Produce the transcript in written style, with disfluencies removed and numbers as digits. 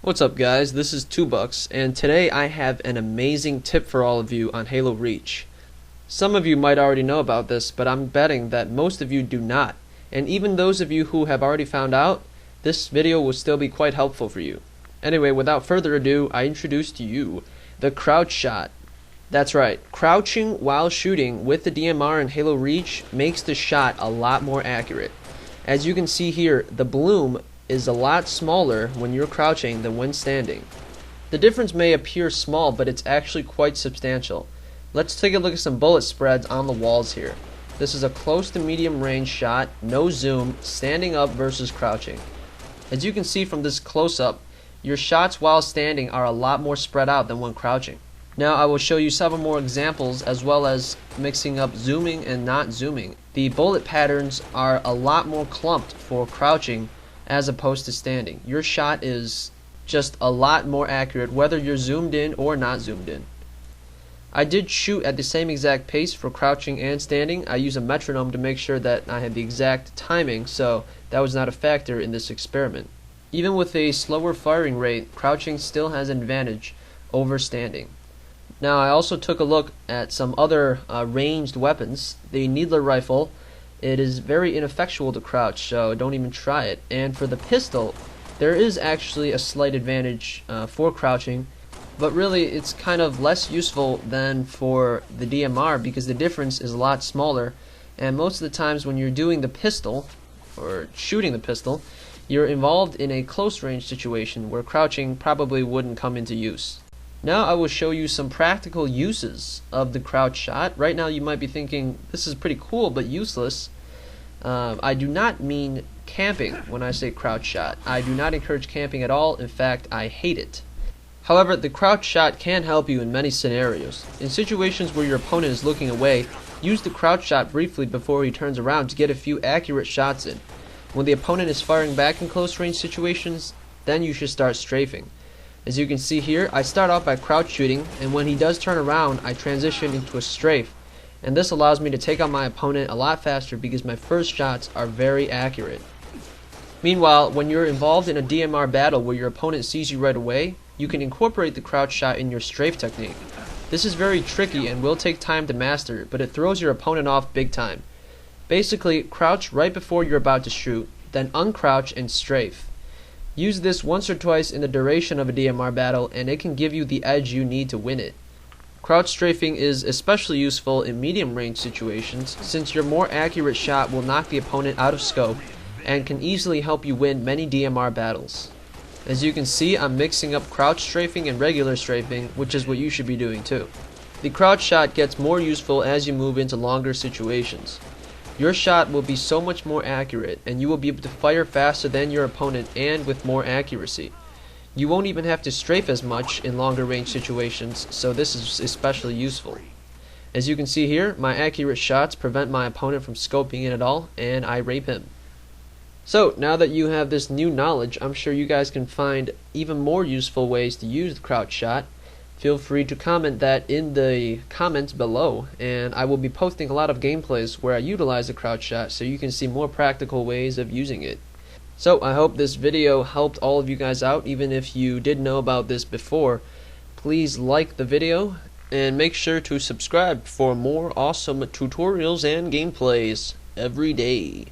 What's up guys, this is 2bucks and today I have an amazing tip for all of you on Halo Reach. Some of you might already know about this, but I'm betting that most of you do not. And even those of you who have already found out, this video will still be quite helpful for you. Anyway, without further ado, I introduce to you the crouch shot. That's right, crouching while shooting with the DMR in Halo Reach makes the shot a lot more accurate. As you can see here, the bloom is a lot smaller when you're crouching than when standing. The difference may appear small, but it's actually quite substantial. Let's take a look at some bullet spreads on the walls here. This is a close to medium range shot, no zoom, standing up versus crouching. As you can see from this close-up, your shots while standing are a lot more spread out than when crouching. Now I will show you several more examples as well as mixing up zooming and not zooming. The bullet patterns are a lot more clumped for crouching as opposed to standing. Your shot is just a lot more accurate whether you're zoomed in or not zoomed in. I did shoot at the same exact pace for crouching and standing. I use a metronome to make sure that I had the exact timing, so that was not a factor in this experiment. Even with a slower firing rate, crouching still has an advantage over standing. Now I also took a look at some other ranged weapons. The needler rifle, it is very ineffectual to crouch, so don't even try it. And for the pistol, there is actually a slight advantage for crouching, but really it's kind of less useful than for the DMR because the difference is a lot smaller, and most of the times when you're doing the pistol, or shooting the pistol, you're involved in a close range situation where crouching probably wouldn't come into use. Now I will show you some practical uses of the crouch shot. Right now you might be thinking, this is pretty cool but useless. I do not mean camping when I say crouch shot. I do not encourage camping at all. In fact, I hate it. However, the crouch shot can help you in many scenarios. In situations where your opponent is looking away, use the crouch shot briefly before he turns around to get a few accurate shots in. When the opponent is firing back in close range situations, then you should start strafing. As you can see here, I start off by crouch shooting, and when he does turn around, I transition into a strafe. And this allows me to take out my opponent a lot faster because my first shots are very accurate. Meanwhile, when you're involved in a DMR battle where your opponent sees you right away, you can incorporate the crouch shot in your strafe technique. This is very tricky and will take time to master, but it throws your opponent off big time. Basically, crouch right before you're about to shoot, then uncrouch and strafe. Use this once or twice in the duration of a DMR battle and it can give you the edge you need to win it. Crouch strafing is especially useful in medium range situations since your more accurate shot will knock the opponent out of scope and can easily help you win many DMR battles. As you can see, I'm mixing up crouch strafing and regular strafing, which is what you should be doing too. The crouch shot gets more useful as you move into longer situations. Your shot will be so much more accurate and you will be able to fire faster than your opponent and with more accuracy. You won't even have to strafe as much in longer range situations, so this is especially useful. As you can see here, my accurate shots prevent my opponent from scoping in at all, and I rape him. So, now that you have this new knowledge, I'm sure you guys can find even more useful ways to use the crouch shot. Feel free to comment that in the comments below, and I will be posting a lot of gameplays where I utilize the crouch shot so you can see more practical ways of using it. So I hope this video helped all of you guys out. Even if you did know about this before, please like the video and make sure to subscribe for more awesome tutorials and gameplays every day.